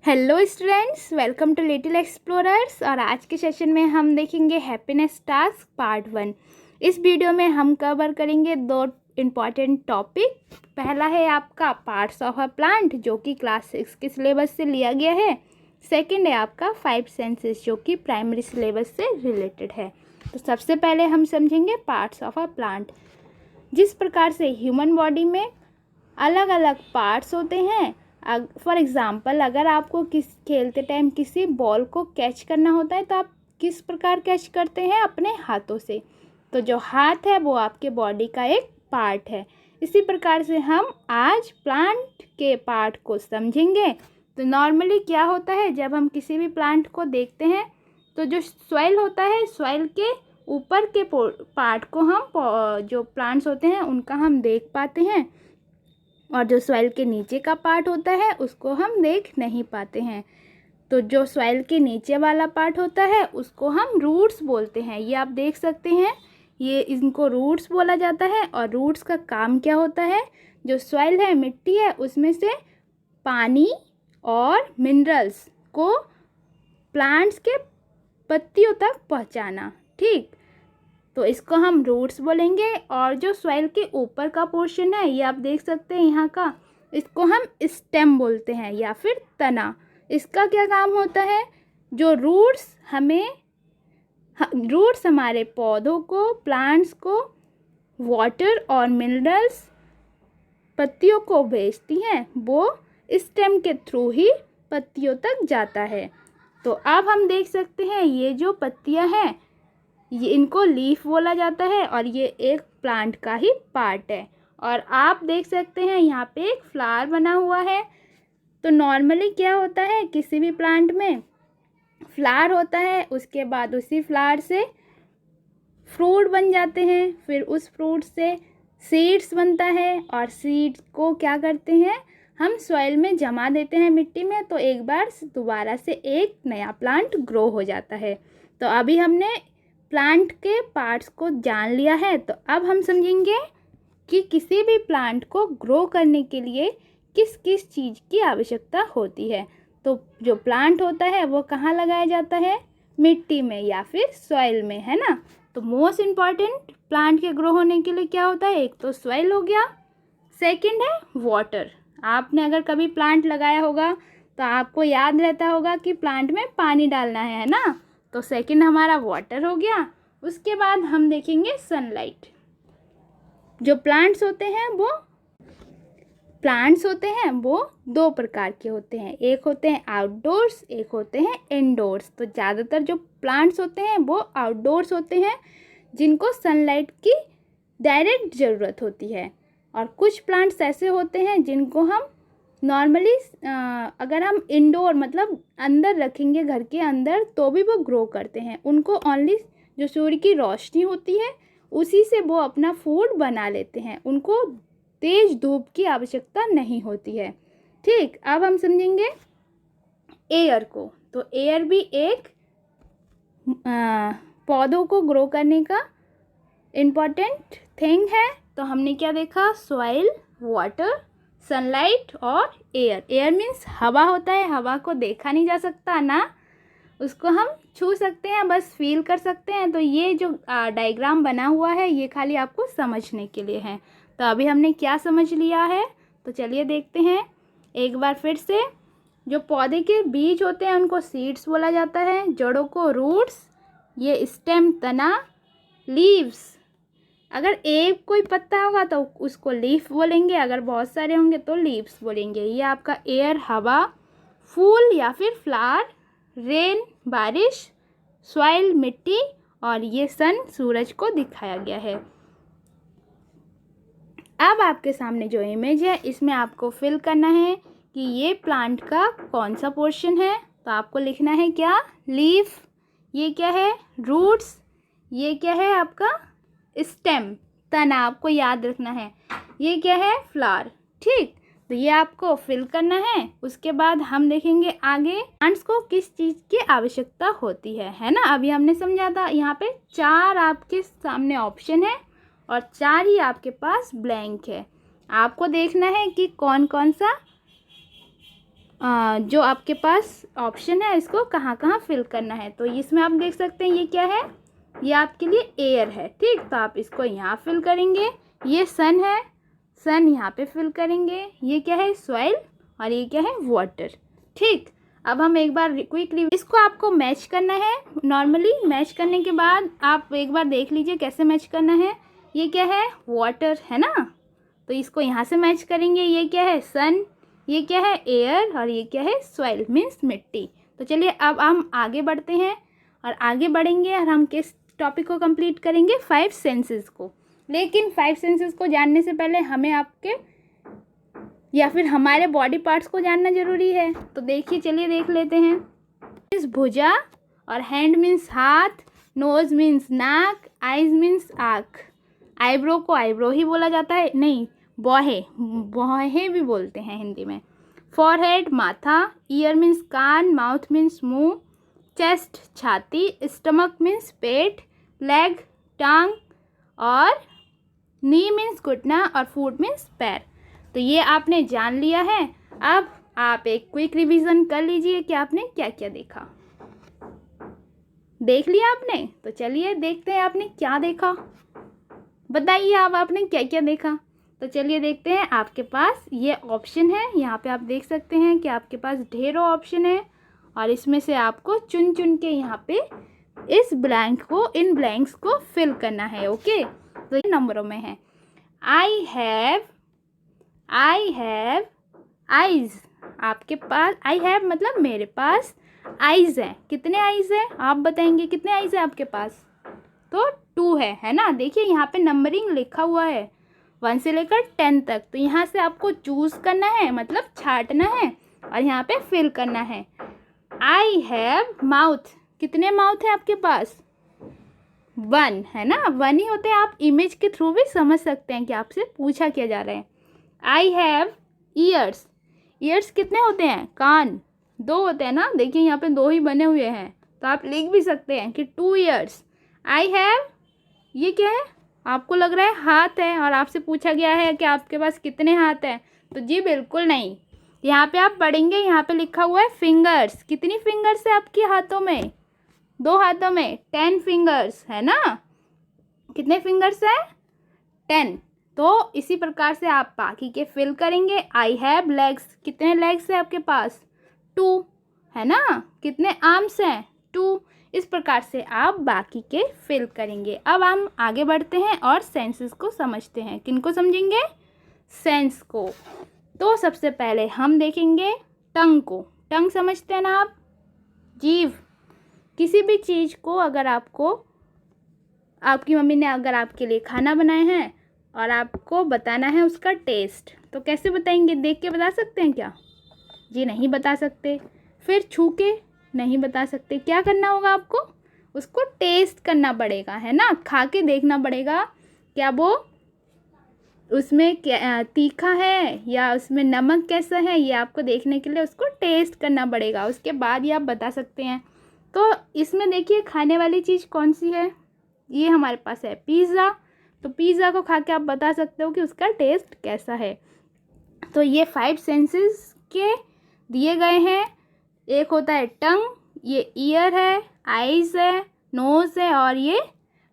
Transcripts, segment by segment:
Hello students, welcome to little explorers. और आज के सेशन में हम देखेंगे हैप्पीनेस टास्क पार्ट 1। इस वीडियो में हम कवर करेंगे दो इम्पॉर्टेंट टॉपिक। पहला है आपका पार्ट्स ऑफ अ प्लांट, जो कि क्लास 6 के सिलेबस से लिया गया है। सेकंड है आपका 5 सेंसेस, जो कि प्राइमरी सिलेबस से रिलेटेड है। तो सबसे पहले हम समझेंगे पार्ट्स ऑफ अ प्लांट। जिस प्रकार से ह्यूमन बॉडी में अलग अलग पार्ट्स होते हैं, फॉर एग्ज़ाम्पल अगर आपको खेलते टाइम किसी बॉल को कैच करना होता है तो आप किस प्रकार कैच करते हैं? अपने हाथों से। तो जो हाथ है वो आपके बॉडी का एक पार्ट है। इसी प्रकार से हम आज प्लांट के पार्ट को समझेंगे। तो नॉर्मली क्या होता है, जब हम किसी भी प्लांट को देखते हैं तो जो सॉइल होता है, सॉइल के ऊपर के पार्ट को हम जो प्लांट्स होते हैं उनका हम देख पाते हैं, और जो सॉइल के नीचे का पार्ट होता है उसको हम देख नहीं पाते हैं। तो जो सॉइल के नीचे वाला पार्ट होता है उसको हम रूट्स बोलते हैं। ये आप देख सकते हैं, ये इनको रूट्स बोला जाता है। और रूट्स का काम क्या होता है? जो सॉइल है, मिट्टी है, उसमें से पानी और मिनरल्स को प्लांट्स के पत्तियों तक पहुंचाना। ठीक, तो इसको हम रूट्स बोलेंगे। और जो सॉइल के ऊपर का पोर्शन है, ये आप देख सकते हैं यहाँ का, इसको हम स्टेम बोलते हैं या फिर तना। इसका क्या काम होता है? जो रूट्स हमारे पौधों को, प्लांट्स को वाटर और मिनरल्स पत्तियों को भेजती हैं, वो स्टेम के थ्रू ही पत्तियों तक जाता है। तो अब हम देख सकते हैं ये जो पत्तियां हैं, ये इनको लीफ बोला जाता है और ये एक प्लांट का ही पार्ट है। और आप देख सकते हैं यहाँ पे एक फ्लावर बना हुआ है। तो नॉर्मली क्या होता है, किसी भी प्लांट में फ्लावर होता है, उसके बाद उसी फ्लावर से फ्रूट बन जाते हैं, फिर उस फ्रूट से सीड्स बनता है, और सीड्स को क्या करते हैं, हम सॉइल में जमा देते हैं, मिट्टी में। तो एक बार दोबारा से एक नया प्लांट ग्रो हो जाता है। तो अभी हमने प्लांट के पार्ट्स को जान लिया है। तो अब हम समझेंगे कि किसी भी प्लांट को ग्रो करने के लिए किस किस चीज़ की आवश्यकता होती है। तो जो प्लांट होता है वो कहाँ लगाया जाता है? मिट्टी में या फिर सॉइल में, है ना। तो मोस्ट इम्पॉर्टेंट प्लांट के ग्रो होने के लिए क्या होता है? एक तो सॉइल हो गया, सेकंड है वाटर। आपने अगर कभी प्लांट लगाया होगा तो आपको याद रहता होगा कि प्लांट में पानी डालना है ना। तो सेकंड हमारा वाटर हो गया। उसके बाद हम देखेंगे सनलाइट। जो प्लांट्स होते हैं वो दो प्रकार के होते हैं, एक होते हैं आउटडोर्स, एक होते हैं इनडोर्स। तो ज़्यादातर जो प्लांट्स होते हैं वो आउटडोर्स होते हैं, जिनको सनलाइट की डायरेक्ट ज़रूरत होती है। और कुछ प्लांट्स ऐसे होते हैं जिनको हम नॉर्मली अगर हम इंडोर मतलब अंदर रखेंगे, घर के अंदर, तो भी वो ग्रो करते हैं। उनको ओनली जो सूर्य की रोशनी होती है उसी से वो अपना फूड बना लेते हैं, उनको तेज धूप की आवश्यकता नहीं होती है। ठीक, अब हम समझेंगे एयर को। तो एयर भी एक पौधों को ग्रो करने का इम्पॉर्टेंट थिंग है। तो हमने क्या देखा? सॉइल, वाटर, सनलाइट और एयर। एयर मीन्स हवा होता है, हवा को देखा नहीं जा सकता ना, उसको हम छू सकते हैं, बस फील कर सकते हैं। तो ये जो डायग्राम बना हुआ है ये खाली आपको समझने के लिए है। तो अभी हमने क्या समझ लिया है, तो चलिए देखते हैं एक बार फिर से। जो पौधे के बीज होते हैं उनको सीड्स बोला जाता है, जड़ों को रूट्स, ये स्टेम तना, लीव्स, अगर एक कोई पत्ता होगा तो उसको लीफ बोलेंगे, अगर बहुत सारे होंगे तो लीव्स बोलेंगे। ये आपका एयर हवा, फूल या फिर फ्लावर, रेन बारिश, सॉइल मिट्टी, और ये सन सूरज को दिखाया गया है। अब आपके सामने जो इमेज है इसमें आपको फिल करना है कि ये प्लांट का कौन सा पोर्शन है। तो आपको लिखना है क्या? लीफ। ये क्या है? रूट्स। ये क्या है आपका? स्टेम, तना, आपको याद रखना है। ये क्या है? फ्लावर। ठीक, तो ये आपको फिल करना है। उसके बाद हम देखेंगे आगे प्लांट्स को किस चीज़ की आवश्यकता होती है ना। अभी हमने समझा था, यहाँ पे 4 आपके सामने ऑप्शन है और 4 ही आपके पास ब्लैंक है। आपको देखना है कि कौन कौन सा जो आपके पास ऑप्शन है इसको कहाँ कहाँ फिल करना है। तो इसमें आप देख सकते हैं ये क्या है, ये आपके लिए एयर है, ठीक। तो आप इसको यहाँ फिल करेंगे। ये सन है, सन यहाँ पे फिल करेंगे। ये क्या है, सॉइल, और ये क्या है, वाटर, ठीक। अब हम एक बार क्विक रिव्यू, इसको आपको मैच करना है। नॉर्मली मैच करने के बाद आप एक बार देख लीजिए कैसे मैच करना है। ये क्या है, वाटर है ना, तो इसको यहाँ से मैच करेंगे। ये क्या है, सन, ये क्या है, एयर, और ये क्या है, सॉइल मीन्स मिट्टी। तो चलिए अब हम आगे बढ़ते हैं और आगे बढ़ेंगे और हम किस टॉपिक को कंप्लीट करेंगे, 5 सेंसेस को। लेकिन 5 सेंसेस को जानने से पहले हमें आपके या फिर हमारे बॉडी पार्ट्स को जानना ज़रूरी है। तो देखिए, चलिए देख लेते हैं। इस भुजा, और हैंड मीन्स हाथ, नोज मीन्स नाक, आइज मीन्स आँख। आईब्रो को आईब्रो ही बोला जाता है, नहीं बौहे, बौहे भी बोलते हैं हिंदी में। फॉरहेड माथा, ईयर मीन्स कान, माउथ मीन्स मुंह, चेस्ट छाती, स्टमक मीन्स पेट, लेग टांग, और नी मीन्स घुटना, और फुट मीन्स पैर। तो ये आपने जान लिया है। अब आप एक क्विक रिवीजन कर लीजिए कि आपने क्या क्या देखा। देख लिया आपने? तो चलिए देखते हैं आपने क्या देखा। बताइए अब आपने क्या क्या देखा। तो चलिए देखते हैं। आपके पास ये ऑप्शन है, यहाँ पे आप देख सकते हैं कि आपके पास ढेरों ऑप्शन है, और इसमें से आपको चुन चुन के यहाँ पे इस ब्लैंक को, इन ब्लैंक्स को फिल करना है। ओके, तो ये नंबरों में है। I have eyes. आपके पास आई हैव मतलब मेरे पास आइज है। कितने आइज है आप बताएंगे, कितने आइज है आपके पास? तो 2 है ना। देखिए यहाँ पे नंबरिंग लिखा हुआ है 1 से लेकर 10 तक। तो यहाँ से आपको चूज़ करना है, मतलब छांटना है, और यहाँ पे फिल करना है। I have mouth. कितने माउथ है आपके पास? 1 है ना, 1 ही होते हैं। आप इमेज के थ्रू भी समझ सकते हैं कि आपसे पूछा क्या जा रहा है। I have years. ईयर्स कितने होते हैं? कान 2 होते हैं ना। देखिए यहाँ पे 2 ही बने हुए हैं, तो आप लिख भी सकते हैं कि 2 ईयर्स। आई हैव, ये क्या है? आपको लग रहा है हाथ है, और आपसे पूछा गया है कि आपके पास कितने हाथ हैं। तो जी बिल्कुल नहीं। यहाँ पे आप पढ़ेंगे, यहाँ पे लिखा हुआ है फिंगर्स। कितनी फिंगर्स है आपके हाथों में? 2 हाथों में 10 फिंगर्स है ना। कितने फिंगर्स है? 10। तो इसी प्रकार से आप बाकी के फिल करेंगे। I have legs. कितने लेग्स है आपके पास? 2 है ना। कितने आर्म्स हैं? 2। इस प्रकार से आप बाकी के फिल करेंगे। अब हम आगे बढ़ते हैं और सेंसेस को समझते हैं। किनको समझेंगे? सेंस को। तो सबसे पहले हम देखेंगे टंग को। टंग समझते हैं ना आप? जीभ। किसी भी चीज़ को अगर आपको, आपकी मम्मी ने अगर आपके लिए खाना बनाए हैं और आपको बताना है उसका टेस्ट, तो कैसे बताएंगे? देख के बता सकते हैं क्या? जी नहीं बता सकते। फिर छू के नहीं बता सकते। क्या करना होगा आपको? उसको टेस्ट करना पड़ेगा, है ना। खा के देखना पड़ेगा क्या वो उसमें क्या तीखा है या उसमें नमक कैसा है, ये आपको देखने के लिए उसको टेस्ट करना पड़ेगा। उसके बाद ही आप बता सकते हैं। तो इसमें देखिए खाने वाली चीज़ कौन सी है? ये हमारे पास है पिज़्ज़ा। तो पिज़्ज़ा को खा के आप बता सकते हो कि उसका टेस्ट कैसा है। तो ये 5 सेंसेस के दिए गए हैं। एक होता है टंग, ये ईयर है, आइज़ है, नोज़ है, और ये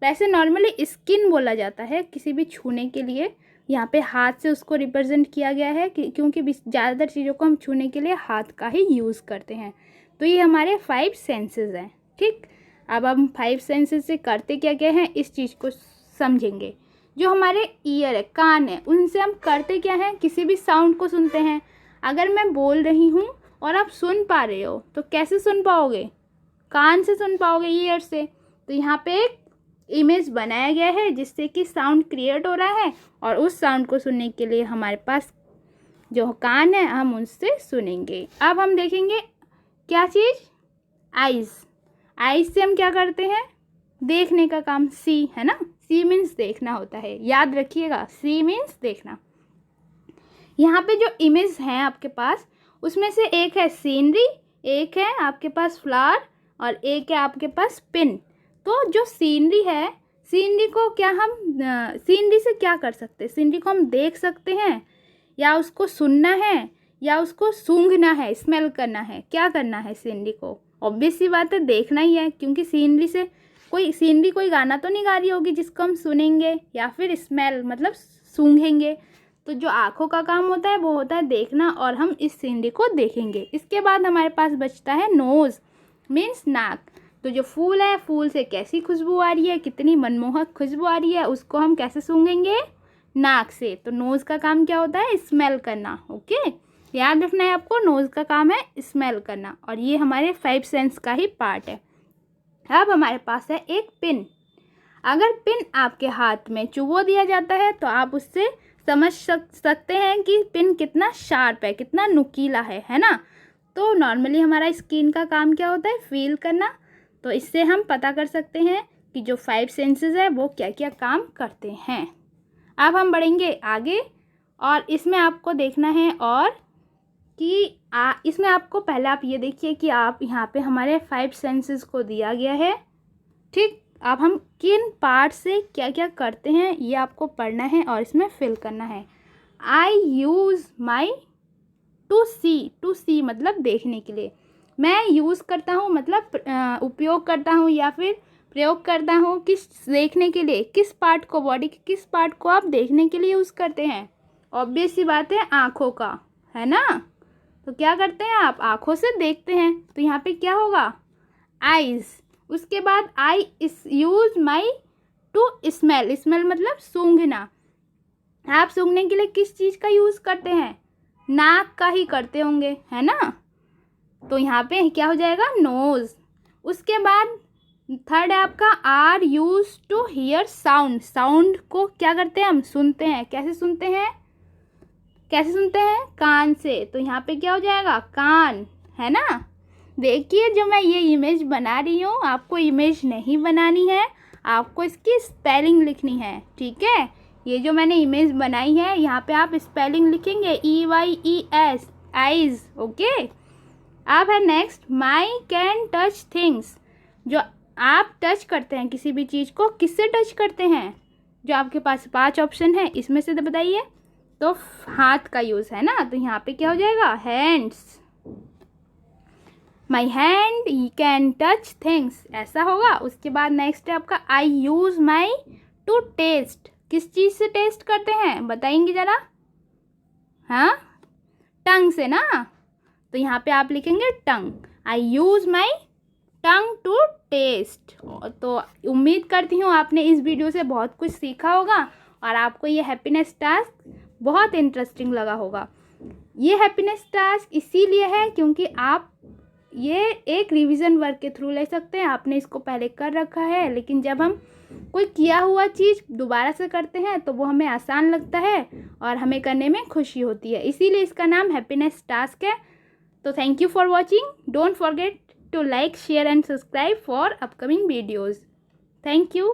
वैसे नॉर्मली स्किन बोला जाता है किसी भी छूने के लिए। यहाँ पे हाथ से उसको रिप्रेजेंट किया गया है क्योंकि ज़्यादातर चीज़ों को हम छूने के लिए हाथ का ही यूज़ करते हैं। तो ये हमारे 5 सेंसेस हैं, ठीक। अब हम 5 सेंसेस से करते क्या क्या हैं इस चीज़ को समझेंगे। जो हमारे ईयर है, कान है, उनसे हम करते क्या हैं? किसी भी साउंड को सुनते हैं। अगर मैं बोल रही हूँ और आप सुन पा रहे हो तो कैसे सुन पाओगे? कान से सुन पाओगे, ईयर से। तो यहाँ पे एक इमेज बनाया गया है जिससे कि साउंड क्रिएट हो रहा है, और उस साउंड को सुनने के लिए हमारे पास जो कान है हम उनसे सुनेंगे। अब हम देखेंगे क्या चीज़? आइज़। आइज़ से हम क्या करते हैं? देखने का काम। सी है ना, सी मीन्स देखना होता है, याद रखिएगा। सी मीन्स देखना। यहाँ पे जो इमेज है आपके पास, उसमें से एक है सीनरी, एक है आपके पास फ्लावर, और एक है आपके पास पिन। तो जो सीनरी है, सीनरी को क्या हम सीनरी से क्या कर सकते हैं? सीनरी को हम देख सकते हैं, या उसको सुनना है, या उसको सूंघना है, स्मेल करना है, क्या करना है सीनरी को? ऑब्वियस सी बात है, देखना ही है, क्योंकि सीनरी कोई गाना तो नहीं गा रही होगी जिसको हम सुनेंगे या फिर स्मेल मतलब सूंघेंगे। तो जो आँखों का काम होता है वो होता है देखना, और हम इस सीनरी को देखेंगे। इसके बाद हमारे पास बचता है नोज़, मीन्स नाक। तो जो फूल है, फूल से कैसी खुशबू आ रही है, कितनी मनमोहक खुशबू आ रही है, उसको हम कैसे सूंघेंगे? नाक से। तो नोज़ का काम क्या होता है? स्मेल करना। ओके, याद रखना है आपको, नोज़ का काम है स्मेल करना, और ये हमारे 5 सेंस का ही पार्ट है। अब हमारे पास है एक पिन। अगर पिन आपके हाथ में चुभो दिया जाता है तो आप उससे समझ सकते हैं कि पिन कितना शार्प है, कितना नुकीला है ना। तो नॉर्मली हमारा स्किन का काम क्या होता है? फील करना। तो इससे हम पता कर सकते हैं कि जो 5 सेंसेस है वो क्या क्या काम करते हैं। अब हम बढ़ेंगे आगे, और इसमें आपको देखना है और कि इसमें आपको पहले आप ये देखिए कि आप यहाँ पे हमारे 5 सेंसेस को दिया गया है, ठीक। अब हम किन पार्ट से क्या क्या करते हैं ये आपको पढ़ना है और इसमें फिल करना है। आई यूज़ माई टू सी मतलब देखने के लिए। मैं यूज़ करता हूँ मतलब उपयोग करता हूँ या फिर प्रयोग करता हूँ किस देखने के लिए? किस पार्ट को, बॉडी के किस पार्ट को आप देखने के लिए यूज़ करते हैं? ऑब्वियस सी बात है, आँखों का, है ना। तो क्या करते हैं आप? आँखों से देखते हैं। तो यहाँ पे क्या होगा? आइज़। उसके बाद आई इस यूज़ माई टू स्मेल मतलब सूंघना। आप सूंघने के लिए किस चीज़ का यूज़ करते हैं? नाक का ही करते होंगे, है ना। तो यहाँ पे क्या हो जाएगा? नोज़। उसके बाद थर्ड है आपका are used to hear sound. Sound को क्या करते हैं हम? सुनते हैं। कैसे सुनते हैं? कान से। तो यहाँ पे क्या हो जाएगा? कान, है ना। देखिए जो मैं ये इमेज बना रही हूँ, आपको इमेज नहीं बनानी है, आपको इसकी स्पेलिंग लिखनी है, ठीक है। ये जो मैंने इमेज बनाई है यहाँ पे आप स्पेलिंग लिखेंगे EYES, आइज। ओके। अब है next my can touch things. जो आप टच करते हैं किसी भी चीज़ को, किससे टच करते हैं? जो आपके पास 5 ऑप्शन है इसमें से बताइए। तो हाथ का यूज़ है ना, तो यहाँ पे क्या हो जाएगा? Hands. My hand can touch things, ऐसा होगा। उसके बाद नेक्स्ट है आपका आई यूज़ माई टू टेस्ट। किस चीज़ से टेस्ट करते हैं बताएंगे ज़रा? हाँ, टंग से ना। तो यहाँ पे आप लिखेंगे tongue. I use my tongue to taste. तो उम्मीद करती हूँ आपने इस वीडियो से बहुत कुछ सीखा होगा और आपको ये हैप्पीनेस टास्क बहुत इंटरेस्टिंग लगा होगा। ये हैप्पीनेस टास्क इसीलिए है क्योंकि आप ये एक रिवीजन वर्क के थ्रू ले सकते हैं। आपने इसको पहले कर रखा है, लेकिन जब हम कोई किया हुआ चीज़ दोबारा से करते हैं तो वो हमें आसान लगता है और हमें करने में खुशी होती है, इसीलिए इसका नाम हैप्पीनेस टास्क है। तो thank you for watching. Don't forget to like, share and subscribe for upcoming videos. Thank you.